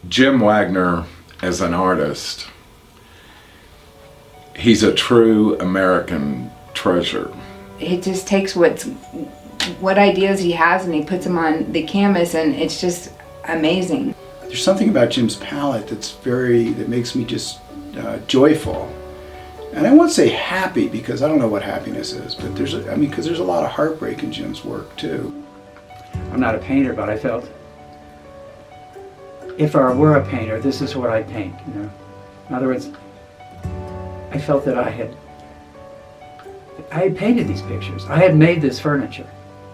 Jim Wagner, as an artist, he's a true American treasure. He just takes what ideas he has and he puts them on the canvas, and it's just amazing. There's something about Jim's palette that makes me just joyful. And I won't say happy, because I don't know what happiness is, but because there's a lot of heartbreak in Jim's work too. I'm not a painter, but I felt if I were a painter, this is what I'd paint, you know. In other words, I felt that I had painted these pictures. I had made this furniture,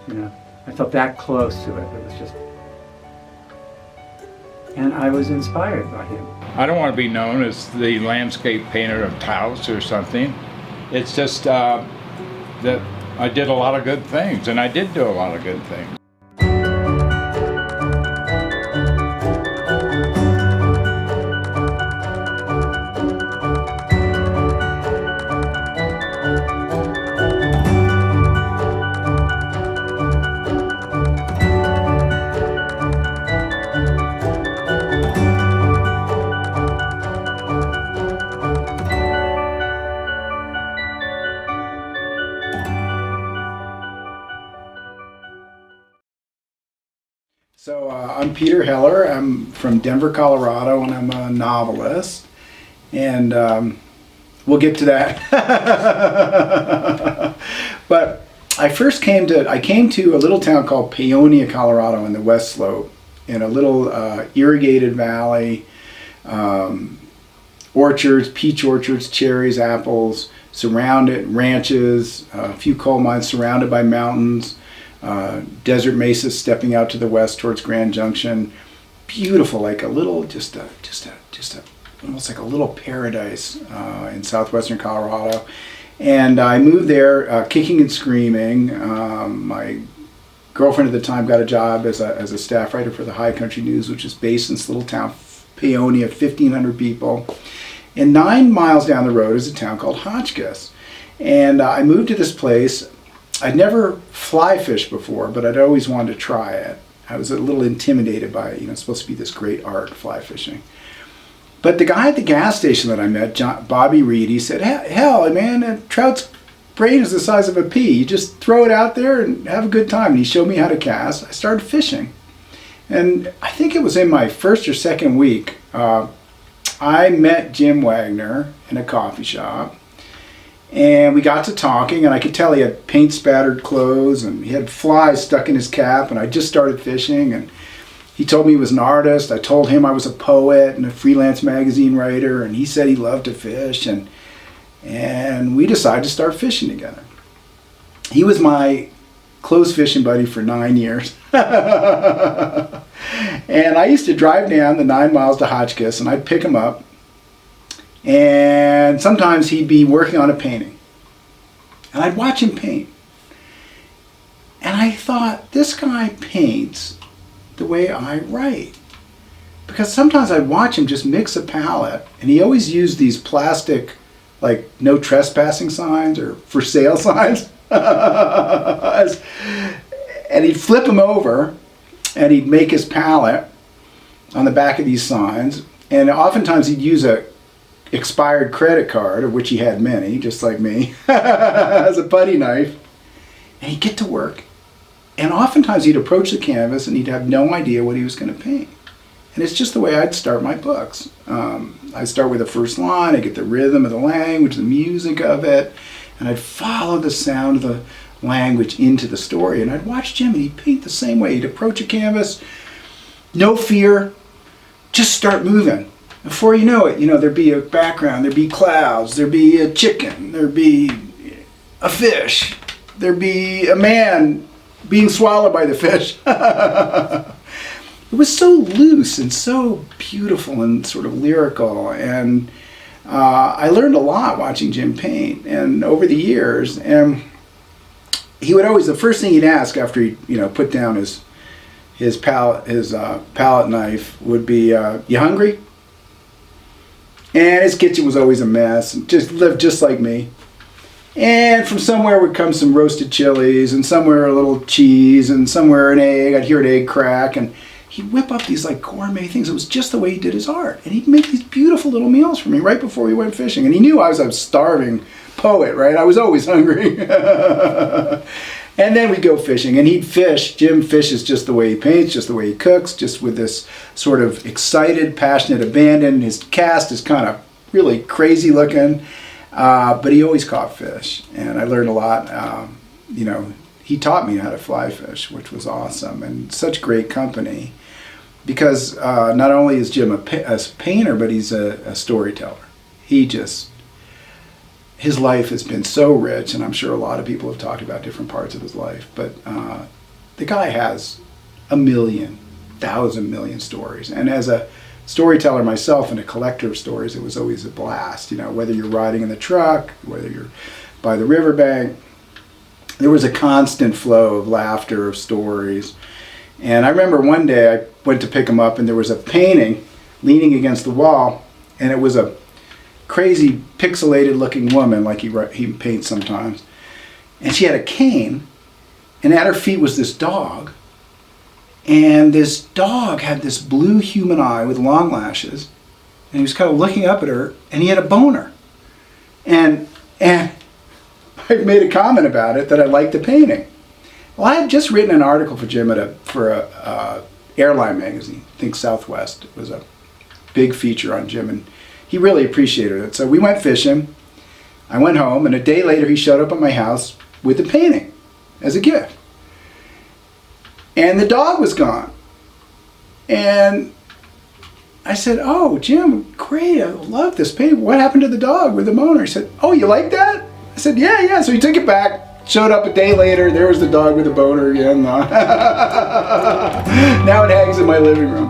you know. I felt that close to it. It was just, and I was inspired by him. I don't want to be known as the landscape painter of Taos or something. It's just that I did a lot of good things, and I did do a lot of good things. So I'm Peter Heller. I'm from Denver, Colorado, and I'm a novelist. And we'll get to that. But I came to a little town called Paonia, Colorado, in the West Slope, in a little irrigated valley, orchards, peach orchards, cherries, apples, surrounded ranches, a few coal mines, surrounded by mountains. Desert mesas stepping out to the west towards Grand Junction. Beautiful, like almost like a little paradise in southwestern Colorado. And I moved there kicking and screaming. My girlfriend at the time got a job as a staff writer for the High Country News, which is based in this little town, Paonia, 1,500 people. And 9 miles down the road is a town called Hotchkiss. And I moved to this place. I'd never fly fished before, but I'd always wanted to try it. I was a little intimidated by it. It's supposed to be this great art, fly fishing. But the guy at the gas station that I met, Bobby Reed, he said, hell, man, a trout's brain is the size of a pea. You just throw it out there and have a good time. And he showed me how to cast. I started fishing. And I think it was in my first or second week, I met Jim Wagner in a coffee shop. And we got to talking, and I could tell he had paint-spattered clothes, and he had flies stuck in his cap, and I just started fishing, and he told me he was an artist. I told him I was a poet and a freelance magazine writer, and he said he loved to fish, and we decided to start fishing together. He was my close fishing buddy for 9 years. And I used to drive down the 9 miles to Hotchkiss, and I'd pick him up. And sometimes he'd be working on a painting. And I'd watch him paint. And I thought, this guy paints the way I write. Because sometimes I'd watch him just mix a palette, and he always used these plastic, like, no trespassing signs or for sale signs. And he'd flip them over, and he'd make his palette on the back of these signs. And oftentimes he'd use a expired credit card, of which he had many, just like me, as a putty knife. And he'd get to work. And oftentimes he'd approach the canvas and he'd have no idea what he was going to paint. And it's just the way I'd start my books. I'd start with the first line, I'd get the rhythm of the language, the music of it, and I'd follow the sound of the language into the story. And I'd watch Jim, and he'd paint the same way. He'd approach a canvas, no fear, just start moving. Before you know it, there'd be a background, there'd be clouds, there'd be a chicken, there'd be a fish, there'd be a man being swallowed by the fish. It was so loose and so beautiful and sort of lyrical, and I learned a lot watching Jim paint, and over the years, and he would always, the first thing he'd ask after he put down his palette knife would be, you hungry? And his kitchen was always a mess, just lived just like me. And from somewhere would come some roasted chilies, and somewhere a little cheese, and somewhere an egg. I'd hear an egg crack, and he'd whip up these like gourmet things. It was just the way he did his art. And he'd make these beautiful little meals for me right before we went fishing. And he knew I was a starving poet, right? I was always hungry. And then we'd go fishing, and he'd fish. Jim fishes just the way he paints, just the way he cooks, just with this sort of excited, passionate abandon. His cast is kind of really crazy looking, but he always caught fish. And I learned a lot. You know, he taught me how to fly fish, which was awesome, and such great company. Because not only is Jim a painter, but he's a storyteller. His life has been so rich, and I'm sure a lot of people have talked about different parts of his life, but the guy has 1,000,000 stories. And as a storyteller myself and a collector of stories, it was always a blast. You know, whether you're riding in the truck, whether you're by the riverbank, there was a constant flow of laughter, of stories. And I remember one day I went to pick him up, and there was a painting leaning against the wall, and it was a crazy pixelated looking woman like he paints sometimes, and she had a cane, and at her feet was this dog, and this dog had this blue human eye with long lashes, and he was kind of looking up at her, and he had a boner, and I made a comment about it that I liked the painting. Well, I had just written an article for Jim for a airline magazine, I think Southwest. It was a big feature on Jim, and he really appreciated it. So we went fishing. I went home, and a day later he showed up at my house with the painting as a gift. And the dog was gone. And I said, "Oh, Jim, great, I love this painting. What happened to the dog with the boner?" He said, "Oh, you like that?" I said, yeah. So he took it back, showed up a day later, there was the dog with the boner again. Now it hangs in my living room.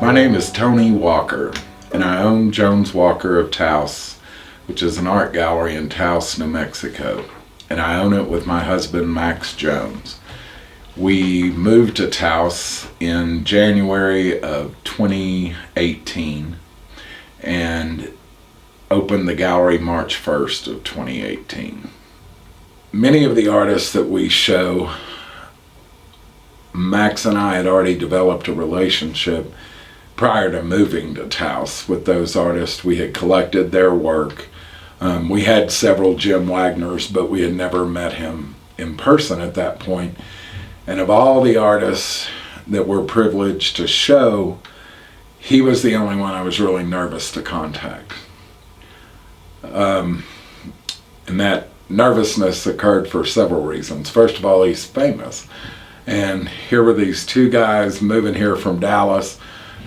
My name is Tony Walker, and I own Jones Walker of Taos, which is an art gallery in Taos, New Mexico. And I own it with my husband, Max Jones. We moved to Taos in January of 2018 and opened the gallery March 1st of 2018. Many of the artists that we show, Max and I had already developed a relationship prior to moving to Taos with those artists. We had collected their work. We had several Jim Wagners, but we had never met him in person at that point. And of all the artists that we're privileged to show, he was the only one I was really nervous to contact. And that nervousness occurred for several reasons. First of all, he's famous. And here were these two guys moving here from Dallas,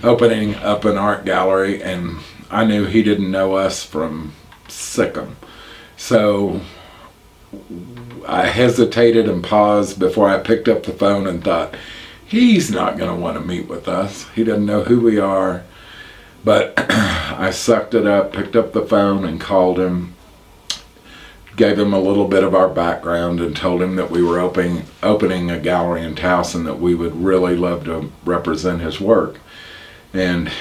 opening up an art gallery, and I knew he didn't know us from Sikkim. So I hesitated and paused before I picked up the phone and thought, he's not going to want to meet with us. He doesn't know who we are. But I sucked it up, picked up the phone and called him, gave him a little bit of our background and told him that we were opening a gallery in Taos and that we would really love to represent his work. And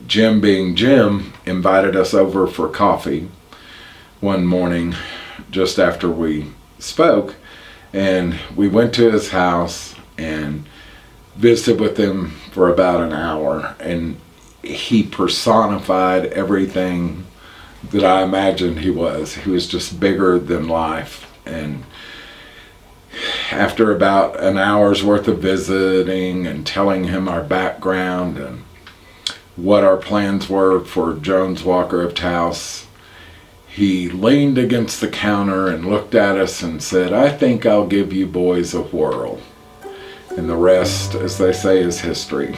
Jim, being Jim, invited us over for coffee one morning just after we spoke, and we went to his house and visited with him for about an hour, and he personified everything that I imagined he was. He was just bigger than life. And after about an hour's worth of visiting and telling him our background and what our plans were for Jones Walker of Taos, he leaned against the counter and looked at us and said, "I think I'll give you boys a whirl." And the rest, as they say, is history.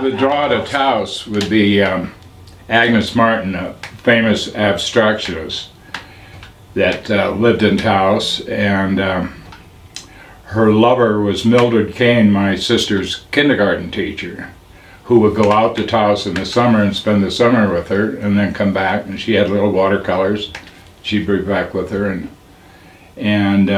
The draw to Taos would be Agnes Martin, a famous abstractionist that lived in Taos, and her lover was Mildred Kane, my sister's kindergarten teacher, who would go out to Taos in the summer and spend the summer with her and then come back, and she had little watercolors. She'd bring back with her, and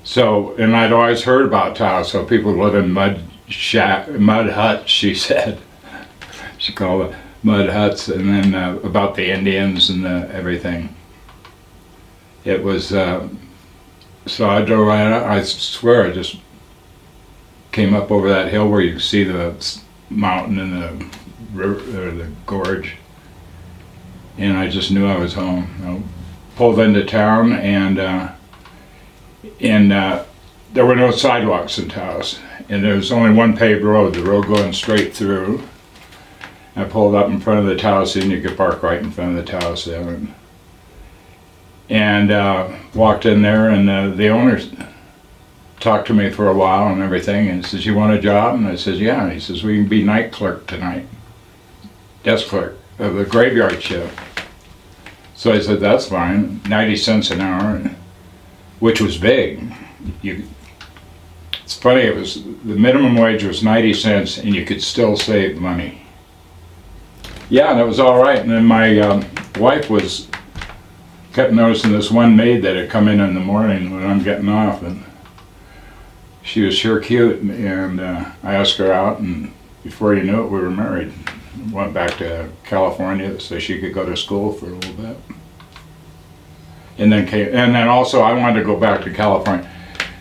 so, and I'd always heard about Taos, so people live in mud huts, she said. She called it mud huts, and then about the Indians and everything. It was, so I drove right out, I swear I just came up over that hill where you see the mountain and the river, or the gorge, and I just knew I was home. I pulled into town, and there were no sidewalks in Taos, and there was only one paved road, the road going straight through. I pulled up in front of the Taos Inn. You could park right in front of the Taos Inn, and walked in there, and the owner talked to me for a while and everything, and says, "You want a job?" And I said, "Yeah." And he says, "We can be night clerk tonight, desk clerk of the graveyard shift." So I said, "That's fine, 90 cents an hour," which was big. It's funny, it was, the minimum wage was 90 cents and you could still save money. Yeah, and it was all right. And then my wife kept noticing this one maid that had come in the morning when I'm getting off, and she was sure cute, and I asked her out, and before you knew it, we were married. Went back to California so she could go to school for a little bit. And then also I wanted to go back to California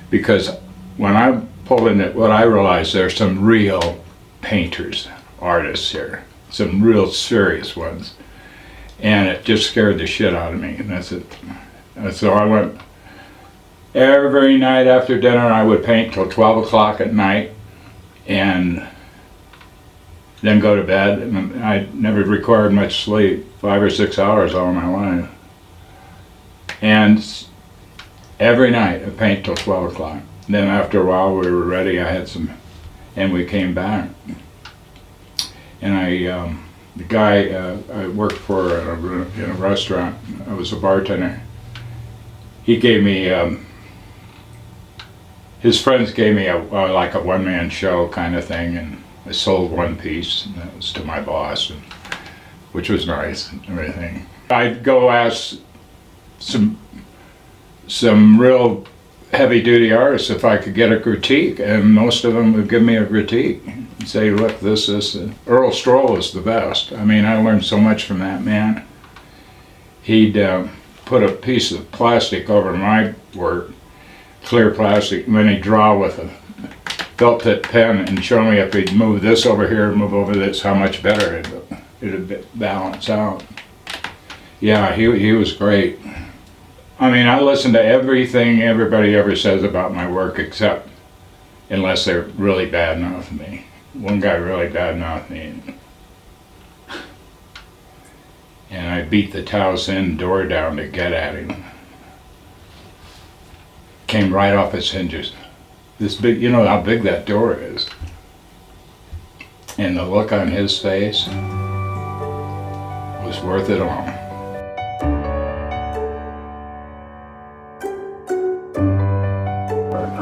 because when I pulled in it, what I realized, there's some real painters, artists here, some real serious ones, and it just scared the shit out of me. And that's it. And so I went every night after dinner. I would paint till 12 o'clock at night, and then go to bed. And I never required much sleep, 5 or 6 hours all my life. And every night I paint till 12 o'clock. Then after a while we were ready, and we came back. And the guy I worked for in a restaurant, I was a bartender, he gave me, his friends gave me like a one-man show kind of thing, and I sold one piece, and that was to my boss, which was nice and everything. I'd go ask some real heavy-duty artists if I could get a critique, and most of them would give me a critique and say, "Look, this. Earl Stroll is the best." I mean, I learned so much from that man. He'd put a piece of plastic over my work, clear plastic, and then he'd draw with a felt tip pen and show me if he'd move this over here, move over this, how much better it'd balance out. Yeah, he was great. I mean, I listen to everything everybody ever says about my work, except unless they're really bad-mouthing me. One guy really bad-mouthed me, and I beat the Taos Inn door down to get at him. Came right off its hinges. This big, you know how big that door is. And the look on his face was worth it all.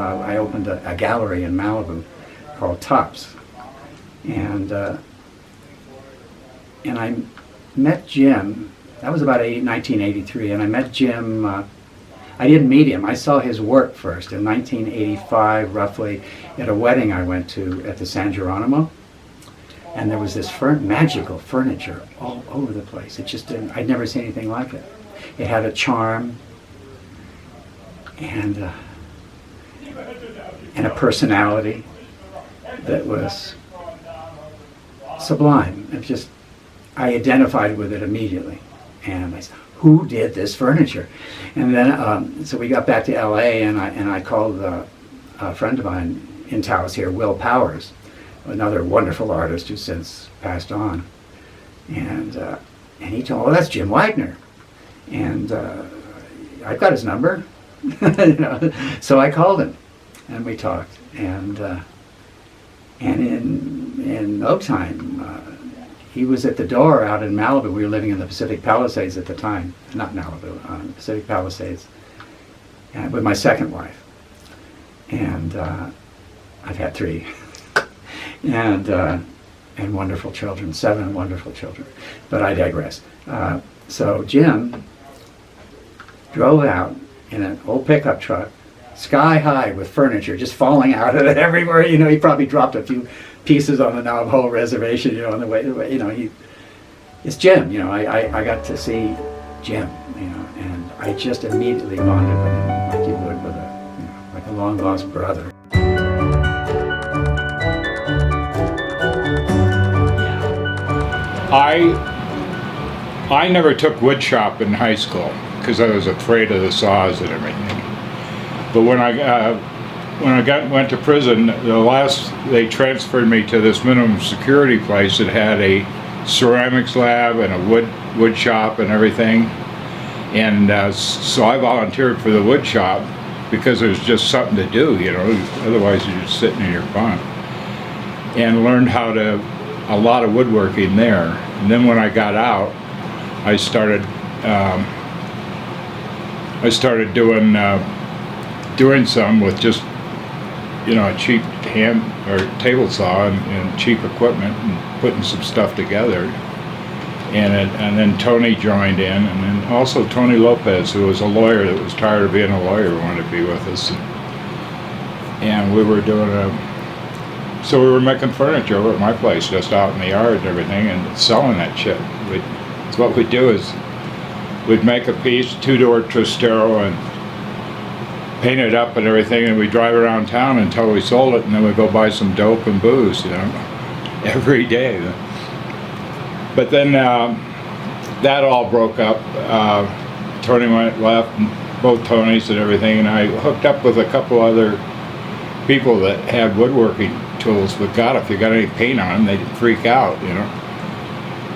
I opened a gallery in Malibu called Tops, and I met Jim. That was about 1983, and I met Jim. I didn't meet him. I saw his work first in 1985, roughly, at a wedding I went to at the San Geronimo, and there was this magical furniture all over the place. It just didn't. I'd never seen anything like it. It had a charm and a personality that was sublime. I identified with it immediately, and I said, "Who did this furniture?" And then, so we got back to LA, and I called a friend of mine in Taos here, Will Powers, another wonderful artist who's since passed on, and he told me, "Oh, that's Jim Wagner," and I've got his number, you know. So I called him, and we talked, and in no time, he was at the door out in Malibu. We were living in the Pacific Palisades at the time, not Malibu, Pacific Palisades, and with my second wife, and I've had 3, and wonderful children, 7 wonderful children. But I digress. So Jim drove out in an old pickup truck, sky high with furniture just falling out of it everywhere. You know, he probably dropped a few pieces on the Navajo reservation, you know, on the way, you know, it's Jim, you know, I got to see Jim, you know, and I just immediately bonded with him like you would with a, you know, like a long lost brother. I never took wood shop in high school because I was afraid of the saws and everything. But when I went to prison, they transferred me to this minimum security place that had a ceramics lab and a wood shop and everything. And so I volunteered for the wood shop because it was just something to do, you know. Otherwise you're just sitting in your bunk. And learned a lot of woodworking there. And then when I got out, I started doing some with just, you know, a cheap hand or table saw and cheap equipment and putting some stuff together. And then Tony joined in, and then also Tony Lopez, who was a lawyer that was tired of being a lawyer, wanted to be with us. And we were so we were making furniture over at my place, just out in the yard and everything, and selling that shit. So what we'd do is we'd make a piece, 2-door Tristero, and paint it up and everything, and we'd drive around town until we sold it, and then we'd go buy some dope and booze, you know, every day. But then that all broke up. Tony left, both Tonys and everything, and I hooked up with a couple other people that had woodworking tools, but God, if you got any paint on them, they'd freak out, you know.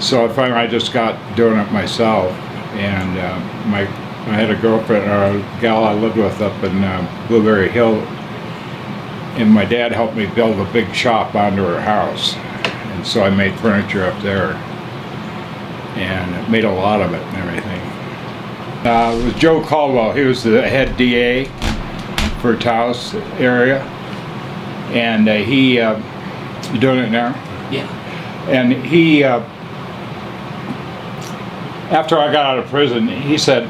So I just got doing it myself, and I had a girlfriend, or a gal I lived with up in Blueberry Hill, and my dad helped me build a big shop onto her house, and so I made furniture up there, and made a lot of it and everything. It was Joe Caldwell. He was the head DA for Taos area, and he you doing it now? Yeah. And he after I got out of prison, he said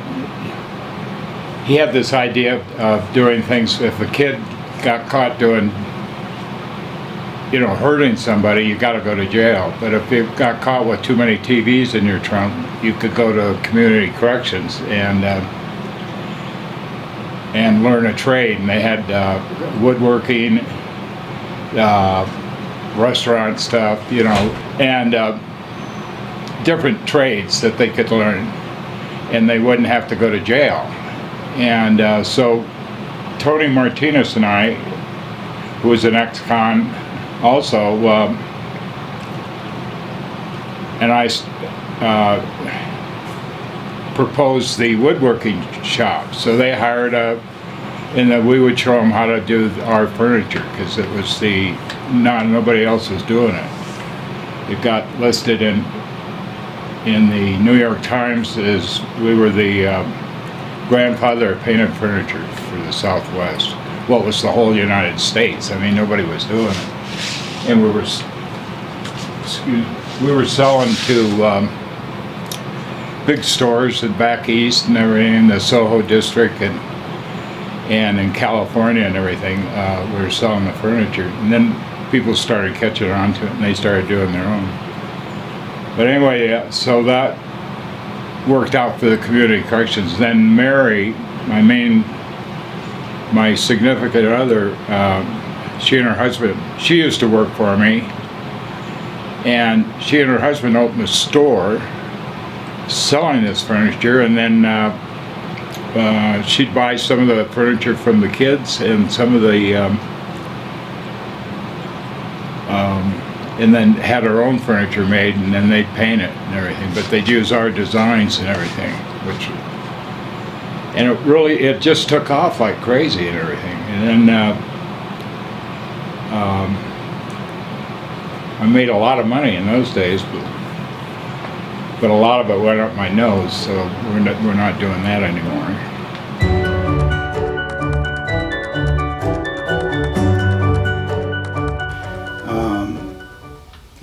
he had this idea of doing things. If a kid got caught doing, you know, hurting somebody, you got to go to jail. But if you got caught with too many TVs in your trunk, you could go to community corrections and learn a trade. And they had woodworking, restaurant stuff, you know, and different trades that they could learn, and they wouldn't have to go to jail. And so Tony Martinez and I, who was an ex-con also, and I proposed the woodworking shop. So they hired and then we would show them how to do our furniture, because it was nobody else was doing it. It got listed in the New York Times as we were the grandfather of painted furniture for the Southwest. Well, it was the whole United States. I mean, nobody was doing it. And we were selling to big stores in back east and everything, in the Soho district and in California and everything. We were selling the furniture, and then people started catching on to it, and they started doing their own. But anyway, so that worked out for the community corrections. Then Mary, my significant other, she and her husband, she used to work for me, and she and her husband opened a store selling this furniture, and then she'd buy some of the furniture from the kids and some of the and then had her own furniture made, and then they'd paint it and everything, but they'd use our designs and everything, and it just took off like crazy and everything. And then I made a lot of money in those days, but a lot of it went up my nose, so we're not doing that anymore.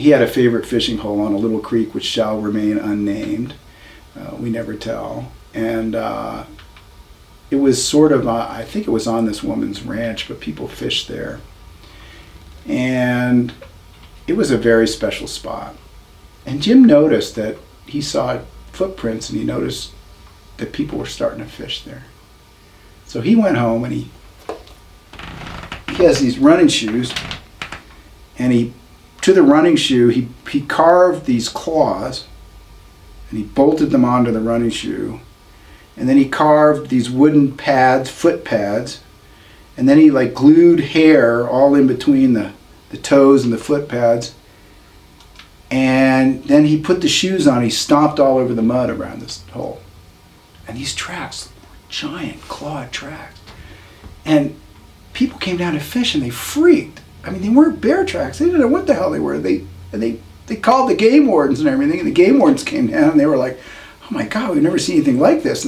he had a favorite fishing hole on a little creek which shall remain unnamed. We never tell. And it was sort of, I think it was on this woman's ranch, but people fished there. And it was a very special spot. And Jim noticed that he saw footprints, and he noticed that people were starting to fish there. So he went home, and he has these running shoes, and to the running shoe, he carved these claws, and he bolted them onto the running shoe. And then he carved these wooden pads, foot pads, and then he like glued hair all in between the toes and the foot pads. And then he put the shoes on, he stomped all over the mud around this hole. And these tracks were giant clawed tracks. And people came down to fish and they freaked. I mean, they weren't bear tracks. They didn't know what the hell they were. They called the game wardens and everything, and the game wardens came down and they were like, oh my God, we've never seen anything like this.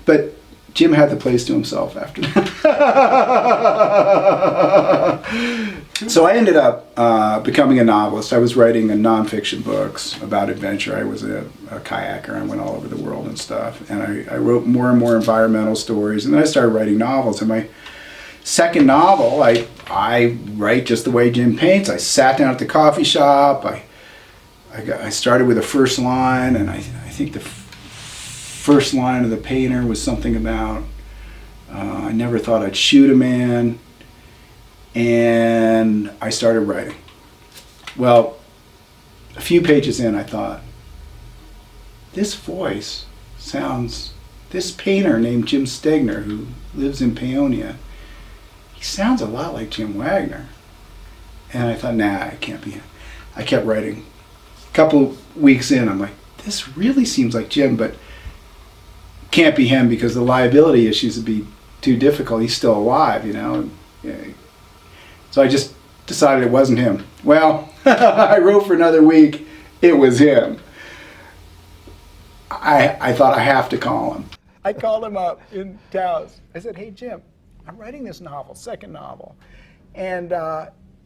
But Jim had the place to himself after that. So I ended up becoming a novelist. I was writing nonfiction books about adventure. I was a kayaker. I went all over the world and stuff. And I wrote more and more environmental stories. And then I started writing novels. And my second novel, I write just the way Jim paints. I sat down at the coffee shop. I started with the first line, and I think the first line of the painter was something about I never thought I'd shoot a man, and I started writing. Well, a few pages in, I thought, this voice sounds, this painter named Jim Stegner, who lives in Paonia, he sounds a lot like Jim Wagner. And I thought, nah, it can't be him. I kept writing. A couple weeks in, I'm like, this really seems like Jim, but can't be him because the liability issues would be too difficult. He's still alive, you know. So I just decided it wasn't him. Well, I wrote for another week. It was him. I thought I have to call him. I called him up in Taos. I said, hey, Jim, I'm writing this novel, second novel. And,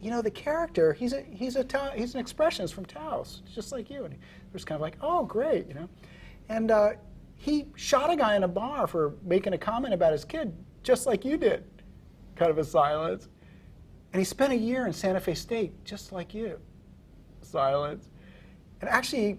you know, the character, he's an expressionist from Taos, just like you. And he was kind of like, oh, great, you know. And he shot a guy in a bar for making a comment about his kid, just like you did. Kind of a silence. And he spent a year in Santa Fe State, just like you. Silence. And actually,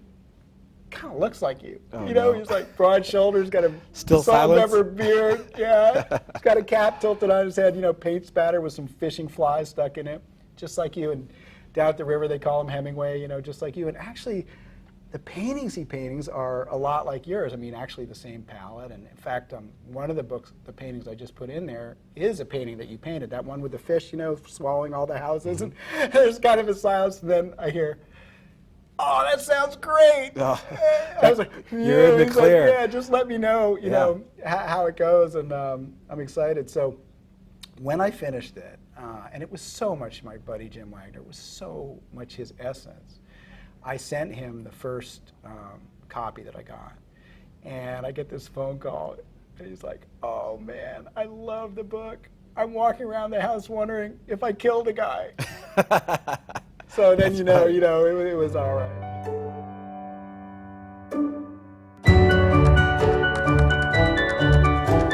kind of looks like you. Oh, you know, no. he's like broad shoulders, got a Still salt and silence? pepper beard. Yeah. He's got a cap tilted on his head, you know, paint spatter with some fishing flies stuck in it, just like you. And down at the river, they call him Hemingway, you know, just like you. And actually, the paintings he paintings are a lot like yours. I mean, actually the same palette. And in fact, one of the books, the paintings I just put in there, is a painting that you painted. That one with the fish, you know, swallowing all the houses. And there's kind of a silence. And then I hear, oh, that sounds great. Oh. I was like, You're in the He's clear. Like, yeah, just let me know, you know, how it goes. And I'm excited. So when I finished it, and it was so much my buddy Jim Wagner, it was so much his essence. I sent him the first copy that I got, and I get this phone call, and he's like, oh man, I love the book. I'm walking around the house wondering if I killed a guy. So then, you know, it was all right.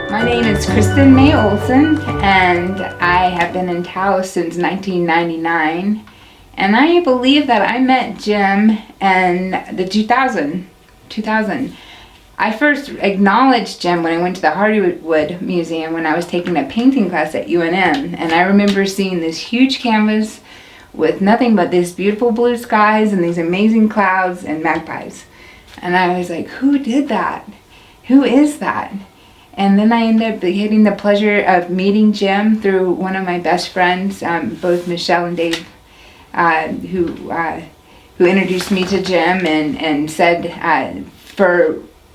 My name is Kristen May Olson, and I have been in Taos since 1999. And I believe that I met Jim in the 2000. I first acknowledged Jim when I went to the Hardywood Museum when I was taking a painting class at UNM. And I remember seeing this huge canvas with nothing but these beautiful blue skies and these amazing clouds and magpies. And I was like, who did that? Who is that? And then I ended up getting the pleasure of meeting Jim through one of my best friends, both Michelle and Dave, who introduced me to Jim and said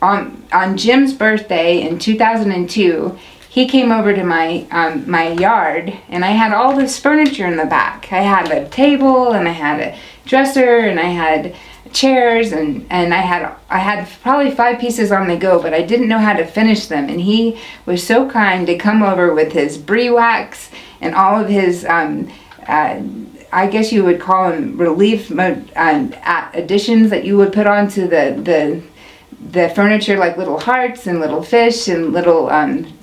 on Jim's birthday in 2002, he came over to my yard, and I had all this furniture in the back. I had a table, and I had a dresser, and I had chairs, and I had probably 5 pieces on the go, but I didn't know how to finish them. And he was so kind to come over with his brie wax and all of his I guess you would call them relief additions that you would put onto the furniture, like little hearts and little fish and little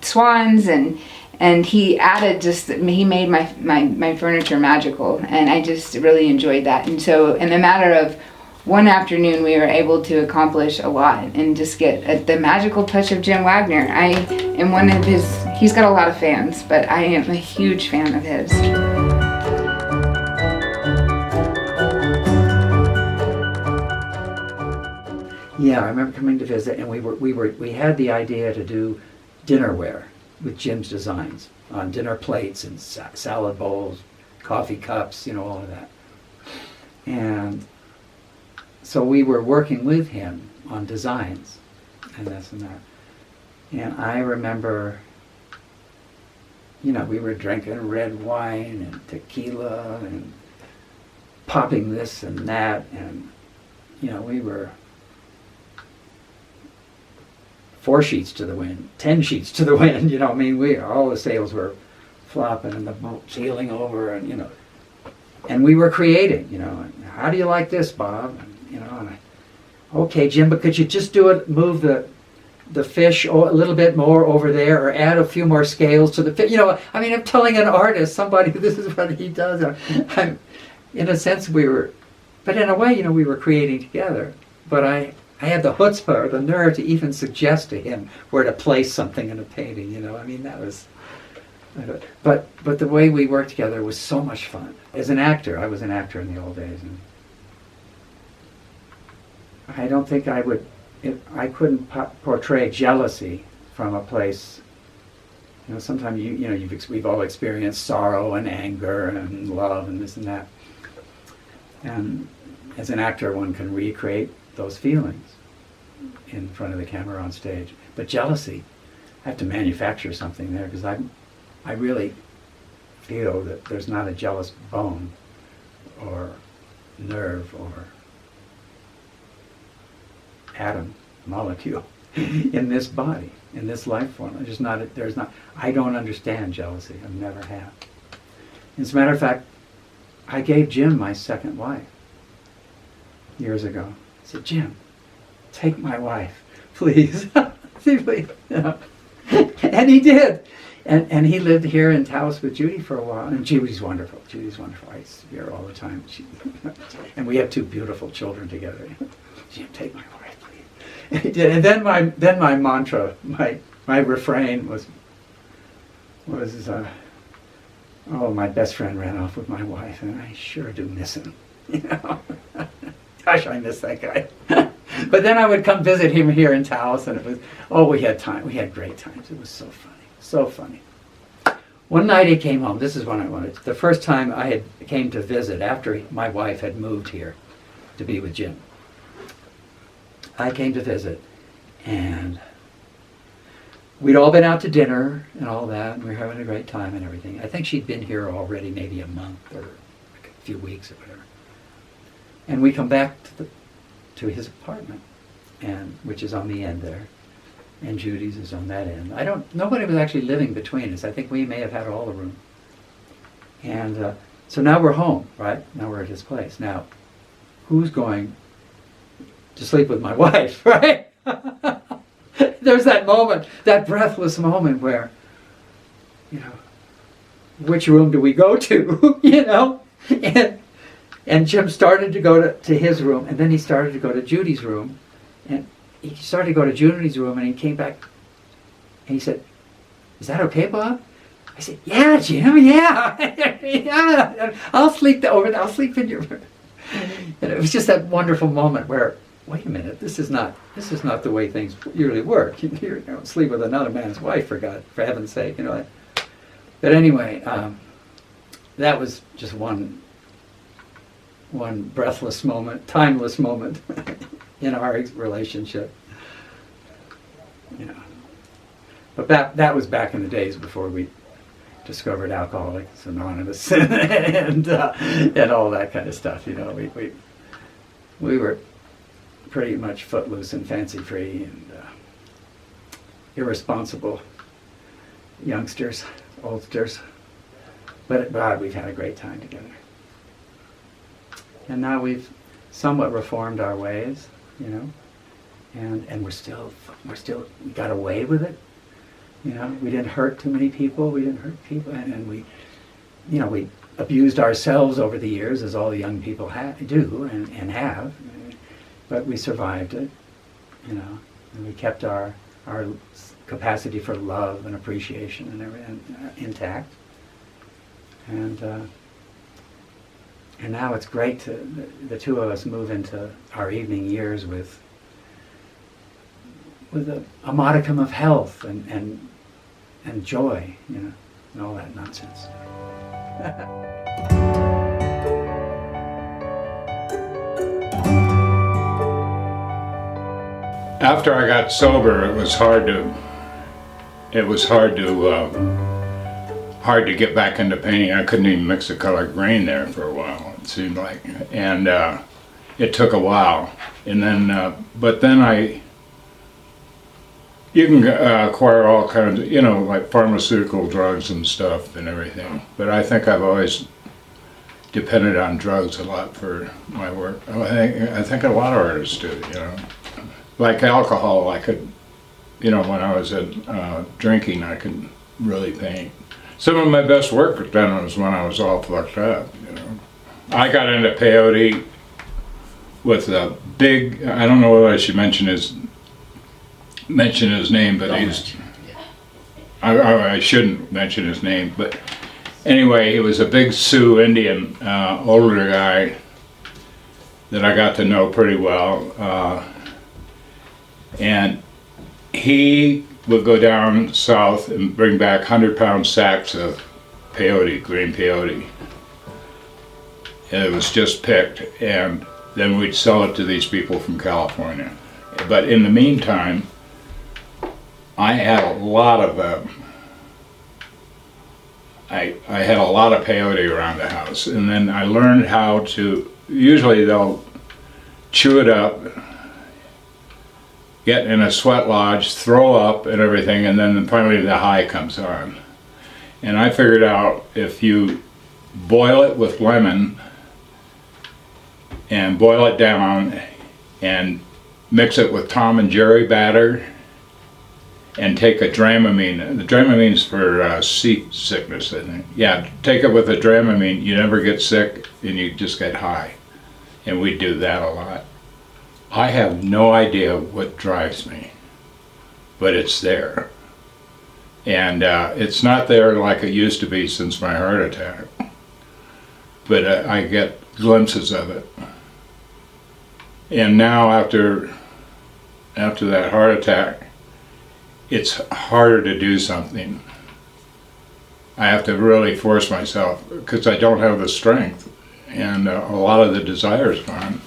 swans, and he added he made my furniture magical, and I just really enjoyed that. And so in a matter of one afternoon, we were able to accomplish a lot and just get the magical touch of Jim Wagner. I am one of he's got a lot of fans, but I am a huge fan of his. Yeah, I remember coming to visit, and we had the idea to do dinnerware with Jim's designs on dinner plates and salad bowls, coffee cups, all of that. And so we were working with him on designs and this and that. And I remember, we were drinking red wine and tequila and popping this and that, and we were 4 sheets to the wind, 10 sheets to the wind, all the sails were flopping and the boat sailing over, and we were creating, how do you like this, Bob? And okay, Jim, but could you just move the fish a little bit more over there, or add a few more scales to the fish? I'm telling an artist, somebody, this is what he does. In a sense, but in a way, we were creating together, but I had the chutzpah, or the nerve, to even suggest to him where to place something in a painting, that was... But the way we worked together was so much fun. As an actor, I was an actor in the old days, and I don't think I couldn't portray jealousy from a place, sometimes we've all experienced sorrow and anger and love and this and that. And as an actor, one can recreate those feelings in front of the camera on stage. But jealousy, I have to manufacture something there, because I really feel that there's not a jealous bone or nerve or atom, molecule in this body, in this life form. I don't understand jealousy. I never have. As a matter of fact, I gave Jim my second wife years ago. I said, Jim, take my wife, please. Please. And he did. And he lived here in Taos with Judy for a while. And Judy's wonderful. I see her all the time. And we have 2 beautiful children together. Jim, take my wife, please. And he did. And then my mantra, my refrain was my best friend ran off with my wife, and I sure do miss him. Gosh, I miss that guy. But then I would come visit him here in Taos, and it was, we had time. We had great times. It was so funny. So funny. One night he came home. This is when I wanted. The first time I came to visit after my wife had moved here to be with Jim. I came to visit, and we'd all been out to dinner and all that, and we were having a great time and everything. I think she'd been here already maybe a month or a few weeks or whatever. And we come back to his apartment, which is on the end there. And Judy's is on that end. Nobody was actually living between us. I think we may have had all the room. And so now we're home, right? Now we're at his place. Now, who's going to sleep with my wife, right? There's that moment, that breathless moment where, which room do we go to, And Jim started to go to his room, and then he started to go to Judy's room, and he started to go to Judy's room, and he came back, and he said, "Is that okay, Bob?" I said, "Yeah, Jim, yeah, yeah. I'll sleep over there. I'll sleep in your room." And it was just that wonderful moment where, wait a minute, this is not the way things usually work. You don't sleep with another man's wife, for heaven's sake, But anyway, that was just one breathless moment, timeless moment in our relationship. But that was back in the days before we discovered Alcoholics Anonymous and all that kind of stuff. We were pretty much footloose and fancy free and irresponsible youngsters, oldsters. But we've had a great time together. And now we've somewhat reformed our ways, you know, and we got away with it. You know, we didn't hurt too many people. We didn't hurt people, and we, you know, we abused ourselves over the years, as all young people do and have. But we survived it, you know, and we kept our capacity for love and appreciation and everything intact. And now it's great to the two of us move into our evening years with a modicum of health and joy, you know, and all that nonsense. After I got sober, it was hard to get back into painting. I couldn't even mix a colored grain there for a while, it seemed like, and it took a while. And then, but then you can acquire all kinds of, you know, like pharmaceutical drugs and stuff and everything. But I think I've always depended on drugs a lot for my work. I think a lot of artists do, you know. Like alcohol, I could, you know, when I was drinking, I could really paint. Some of my best work was done was when I was all fucked up, you know. I got into peyote with a big, I don't know whether I should mention his name, but I shouldn't mention his name, but anyway, he was a big Sioux Indian, older guy that I got to know pretty well. And he would go down south and bring back 100-pound sacks of peyote, green peyote. And it was just picked, and then we'd sell it to these people from California. But in the meantime, I had a lot of I had a lot of peyote around the house, and then I learned how to. Usually they'll chew it up, get in a sweat lodge, throw up and everything, and then finally the high comes on. And I figured out if you boil it with lemon and boil it down and mix it with Tom and Jerry batter and take a Dramamine. The Dramamine's for seasickness, I think. Yeah, take it with a Dramamine, you never get sick and you just get high. And we do that a lot. I have no idea what drives me, but it's there. And it's not there like it used to be since my heart attack, but I get glimpses of it. And now after that heart attack, it's harder to do something. I have to really force myself because I don't have the strength, and a lot of the desire's gone.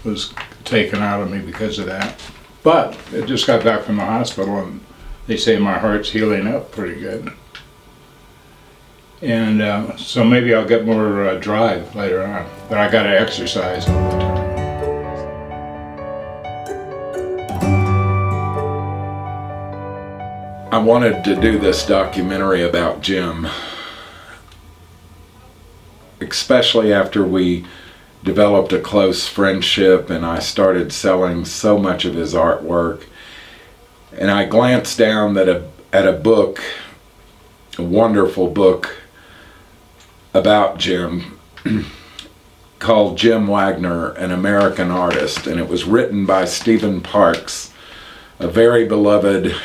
Was taken out of me because of that. But I just got back from the hospital and they say my heart's healing up pretty good. And so maybe I'll get more drive later on. But I gotta exercise all the time. I wanted to do this documentary about Jim, especially after we developed a close friendship and I started selling so much of his artwork. And I glanced down at a book, a wonderful book about Jim called Jim Wagner, an American Artist. And it was written by Stephen Parks, a very beloved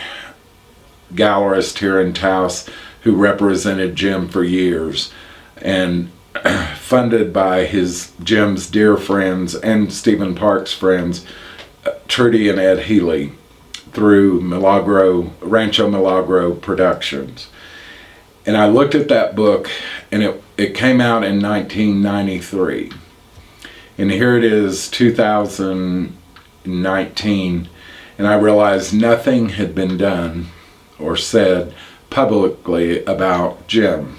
gallerist here in Taos who represented Jim for years, and funded by Jim's dear friends and Stephen Parks' friends, Trudy and Ed Healy, through Rancho Milagro Productions. And I looked at that book, and it came out in 1993. And here it is, 2019, and I realized nothing had been done or said publicly about Jim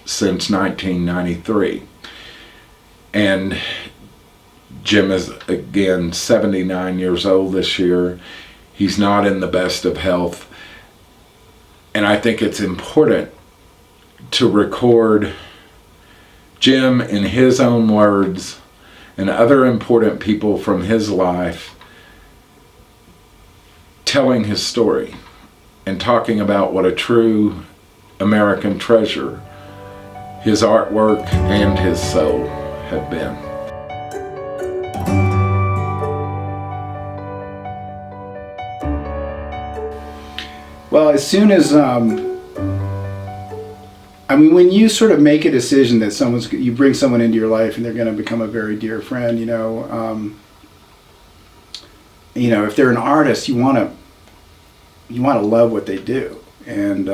since 1993. And Jim is again 79 years old this year. He's not in the best of health. And I think it's important to record Jim in his own words and other important people from his life telling his story and talking about what a true American treasure his artwork and his soul have been. Well, as soon as, when you sort of make a decision that you bring someone into your life and they're going to become a very dear friend, if they're an artist, you want to love what they do. And,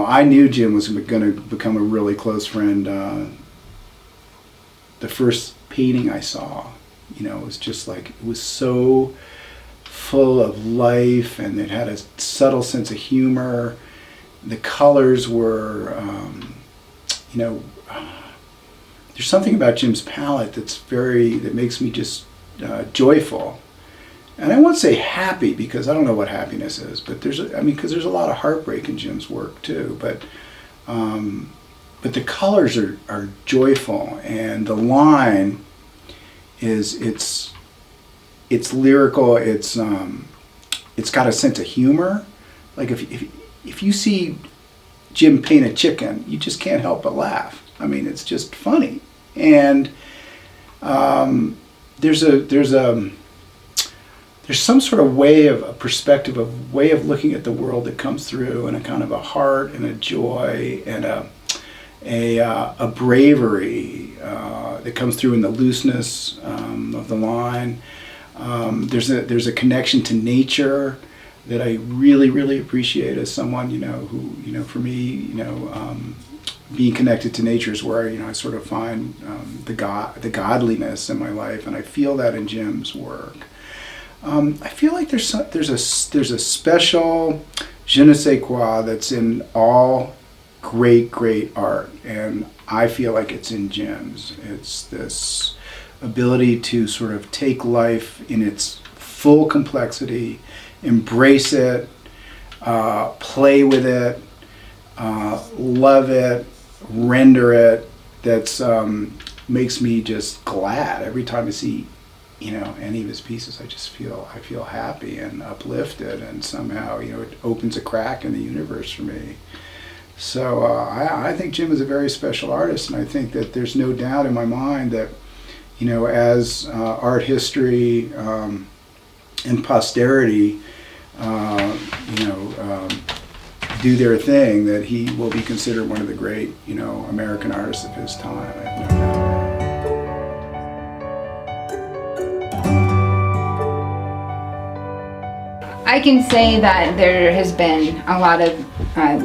I knew Jim was going to become a really close friend. The first painting I saw, was just like, it was so full of life, and it had a subtle sense of humor. The colors were, there's something about Jim's palette that makes me just joyful. And I won't say happy, because I don't know what happiness is, but because there's a lot of heartbreak in Jim's work too. But the colors are joyful, and the line it's lyrical. It's got a sense of humor. Like if you see Jim paint a chicken, you just can't help but laugh. It's just funny, and there's some sort of way of looking at the world that comes through, and a kind of a heart and a joy and a bravery that comes through in the looseness of the line. There's a connection to nature that I really, really appreciate as someone, who, for me, being connected to nature is where I sort of find the godliness in my life, and I feel that in Jim's work. I feel like there's a special je ne sais quoi that's in all great art, and I feel like it's in Jim's. It's this ability to sort of take life in its full complexity, embrace it, play with it, love it, render it. That's makes me just glad every time I see any of his pieces. I feel happy and uplifted, and somehow it opens a crack in the universe for me. So I think Jim is a very special artist, and I think that there's no doubt in my mind that as art history and posterity do their thing, that he will be considered one of the great American artists of his time. I have no doubt. I can say that there has been a lot of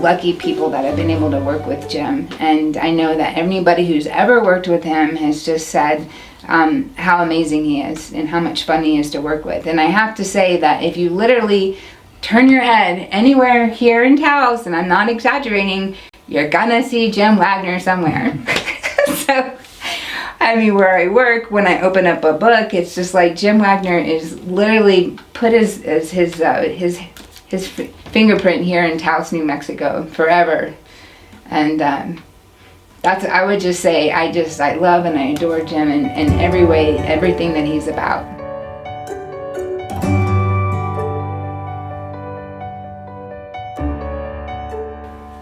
lucky people that have been able to work with Jim, and I know that anybody who's ever worked with him has just said how amazing he is and how much fun he is to work with. And I have to say that if you literally turn your head anywhere here in Taos, and I'm not exaggerating, you're gonna see Jim Wagner somewhere. So where I work, when I open up a book, it's just like Jim Wagner is literally put his fingerprint here in Taos, New Mexico forever. And I would just say I love and I adore Jim in every way, everything that he's about.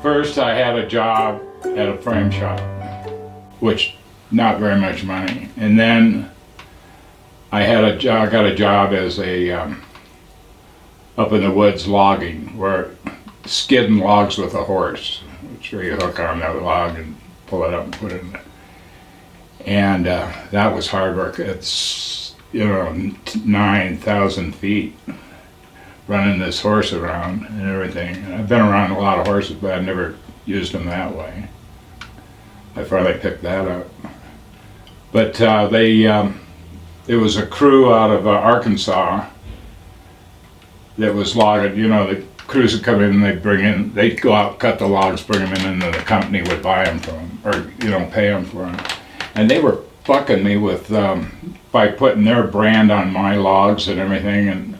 First, I had a job at a frame shop, which not very much money, and then I got a job as a up in the woods logging, where skidding logs with a horse, which where you hook on that log and pull it up and put it in. And that was hard work. It's 9,000 feet running this horse around and everything. And I've been around a lot of horses, but I've never used them that way. I finally picked that up. But it was a crew out of Arkansas that was logging. The crews would come in and they'd go out, cut the logs, bring them in, and then the company would buy them from them, or pay them for them. And they were fucking me with by putting their brand on my logs and everything. And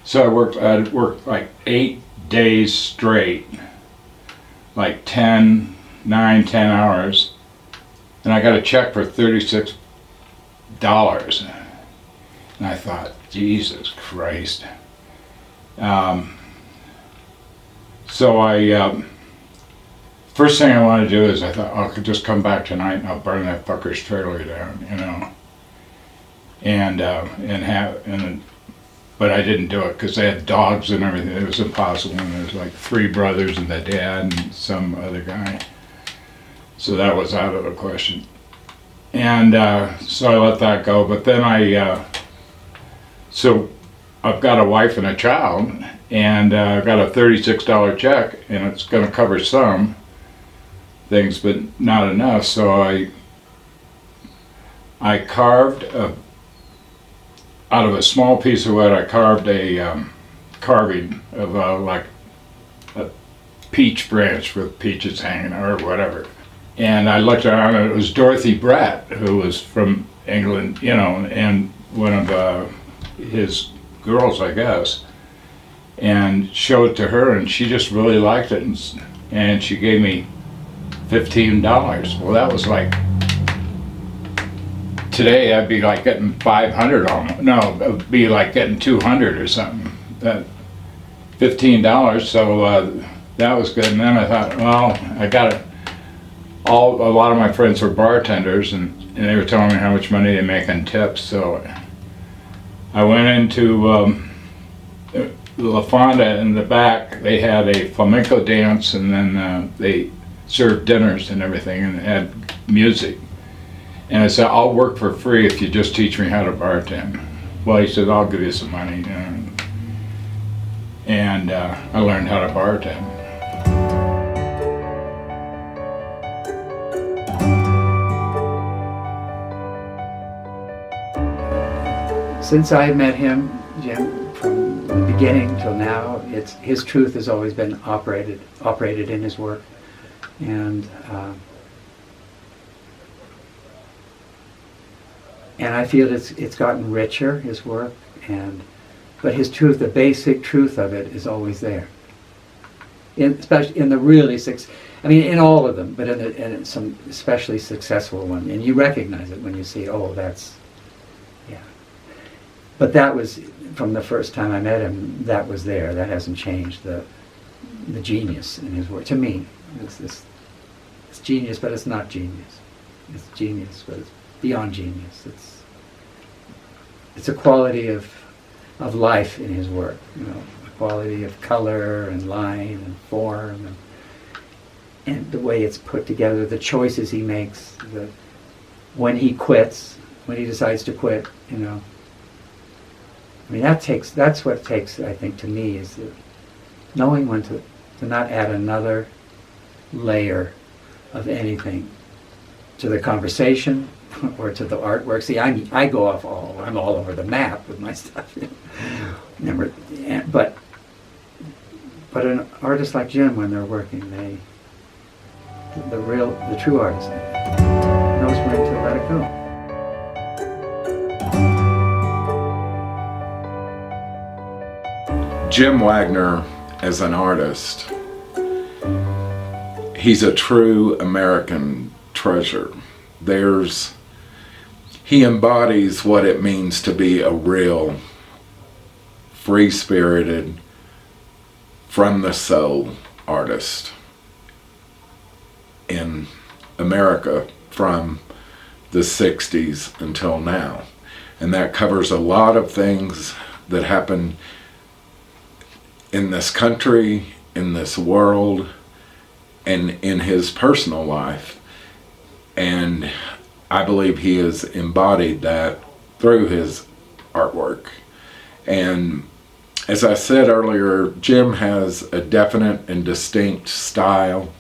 so I'd worked like 8 days straight, like 10 hours. and I got a check for $36. And I thought, Jesus Christ. So first thing I wanted to do is I thought, oh, I could just come back tonight and I'll burn that fucker's trailer down, you know. But I didn't do it because they had dogs and everything. It was impossible. And there was like 3 brothers and the dad and some other guy. So that was out of the question. And so I let that go. But then so I've got a wife and a child, and I've got a $36 check, and it's going to cover some things, but not enough. So I carved out of a small piece of wood. I carved a carving of like a peach branch with peaches hanging or whatever. And I looked around, and it was Dorothy Brett, who was from England, you know, and one of his girls, I guess, and showed it to her, and she just really liked it, and she gave me $15. Well, that was like, today I'd be like getting 500 almost. No, it would be like getting 200 or something. That $15, so that was good. And then I thought, well, I got it. A lot of my friends were bartenders, and they were telling me how much money they make on tips. So I went into La Fonda in the back. They had a flamenco dance, and then they served dinners and everything, and had music. And I said, I'll work for free if you just teach me how to bartend. Well, he said, I'll give you some money. And I learned how to bartend. Since I met him, Jim, from the beginning till now, his truth has always been operated in his work, and I feel it's gotten richer, his work, but his truth, the basic truth of it, is always there. Especially in the really in all of them, but in some especially successful one, and you recognize it when you see, oh, that's. But that was, from the first time I met him, that was there. That hasn't changed. The genius in his work. To me, it's genius, but it's not genius. It's genius, but it's beyond genius. It's a quality of life in his work. You know, a quality of color and line and form, and the way it's put together, the choices he makes, when he quits, when he decides to quit, you know. I mean, that's what it takes, I think, to me, is knowing when to not add another layer of anything to the conversation or to the artwork. See, I go off I'm all over the map with my stuff. You know. But an artist like Jim, when they're working, the true artist knows when to let it go. Jim Wagner, as an artist, he's a true American treasure. He embodies what it means to be a real, free-spirited, from the soul artist in America from the 60s until now. And that covers a lot of things that happen in this country, in this world, and in his personal life. And I believe he has embodied that through his artwork. And as I said earlier, Jim has a definite and distinct style.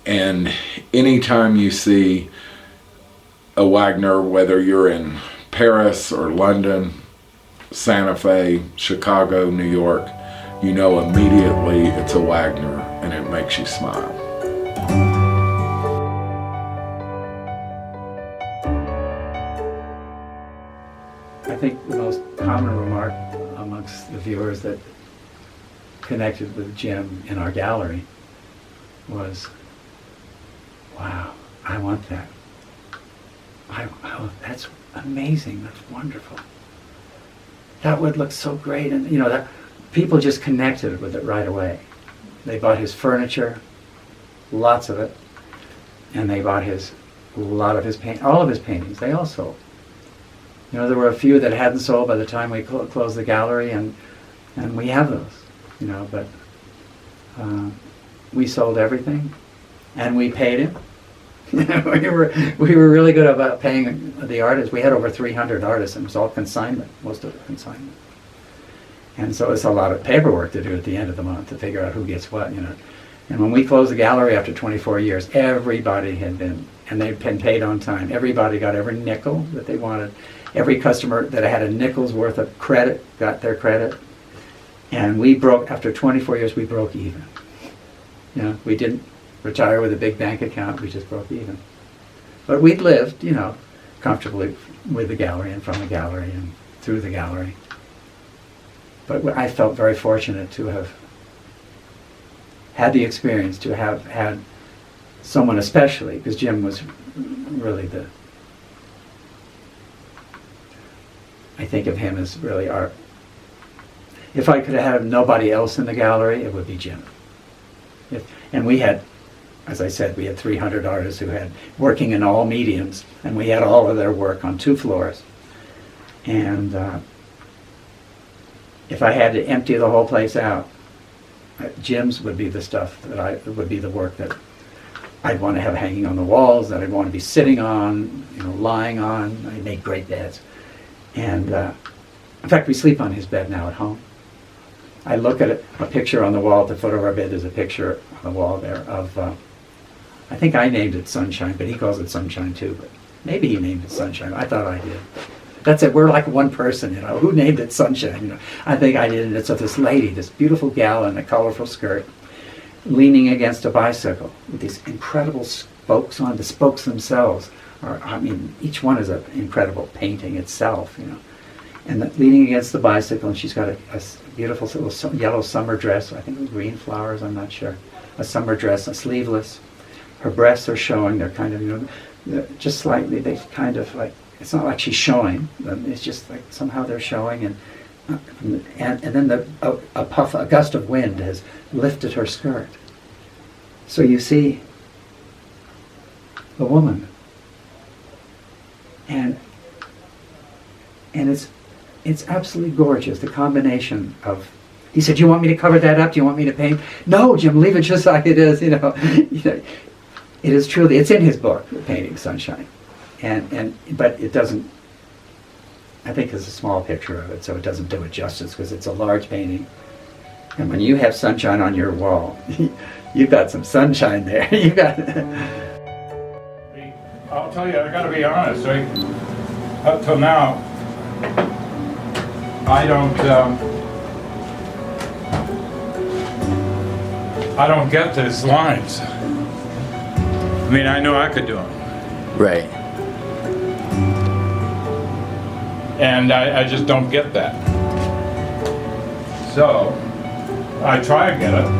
And anytime you see a Wagner, whether you're in Paris or London, Santa Fe, Chicago, New York, you know immediately it's a Wagner, and it makes you smile. I think the most common remark amongst the viewers that connected with Jim in our gallery was, wow, I want that. Oh, that's amazing. That's wonderful. That would look so great. And you know, that people just connected with it right away. They bought his furniture, lots of it, and they bought all of his paintings. They all sold. You know, there were a few that hadn't sold by the time we closed the gallery, and we have those. You know, but we sold everything, and we paid him. we were really good about paying the artists. We had over 300 artists, and it was all consignment, most of it consignment. And so it's a lot of paperwork to do at the end of the month to figure out who gets what, you know. And when we closed the gallery after 24 years, everybody had been, and they'd been paid on time. Everybody got every nickel that they wanted. Every customer that had a nickel's worth of credit got their credit. And we broke, after 24 years, we broke even. You know, we didn't retire with a big bank account, we just broke even. But we'd lived, you know, comfortably with the gallery and from the gallery and through the gallery. But I felt very fortunate to have had the experience, to have had someone especially, because Jim was really I think of him as really if I could have had nobody else in the gallery, it would be Jim. And we had, as I said, we had 300 artists who had working in all mediums, and we had all of their work on 2 floors. And if I had to empty the whole place out, Jim's would be the stuff would be the work that I'd want to have hanging on the walls, that I'd want to be sitting on, you know, lying on. I made great beds. And in fact, we sleep on his bed now at home. I look at a picture on the wall at the foot of our bed. There's a picture on the wall there of, I think I named it Sunshine, but he calls it Sunshine too. But maybe he named it Sunshine. I thought I did. That's it. We're like one person, you know. Who named it Sunshine? You know, I think I did. And it's of this lady, this beautiful gal in a colorful skirt, leaning against a bicycle with these incredible spokes on. The spokes themselves are, I mean, each one is an incredible painting itself, you know. And leaning against the bicycle, and she's got a beautiful little yellow summer dress. I think it was green flowers. I'm not sure. A summer dress, a sleeveless. Her breasts are showing. They're kind of, you know, just slightly. They kind of like. It's not like she's showing them. It's just like somehow they're showing, and then a gust of wind has lifted her skirt. So you see the woman, and it's absolutely gorgeous. The combination of. He said, "Do you want me to cover that up? Do you want me to paint?" No, Jim, leave it just like it is. You know, it is truly. It's in his book, Painting Sunshine. But it doesn't, I think there's a small picture of it, so it doesn't do it justice because it's a large painting. And when you have sunshine on your wall, you've got some sunshine there. You've got. I'll tell you, I gotta be honest, up till now, I don't get these lines. I mean, I know I could do them. Right. And I just don't get that. So, I try to get it.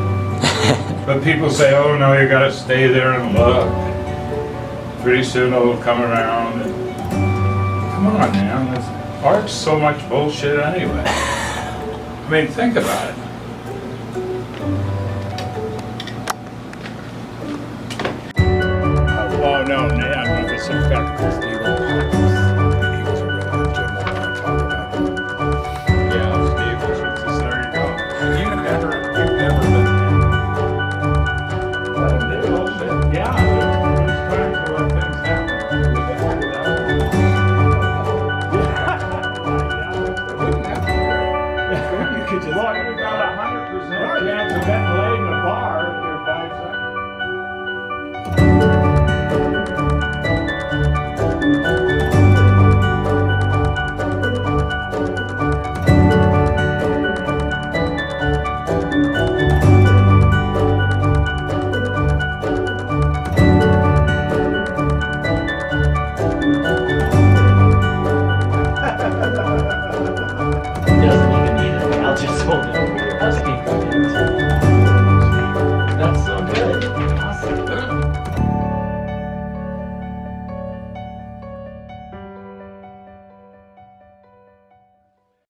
But people say, oh no, you gotta stay there and look. Pretty soon it'll come around. And, come on, man. Art's so much bullshit anyway. I mean, think about it. Oh no, yeah, I'm not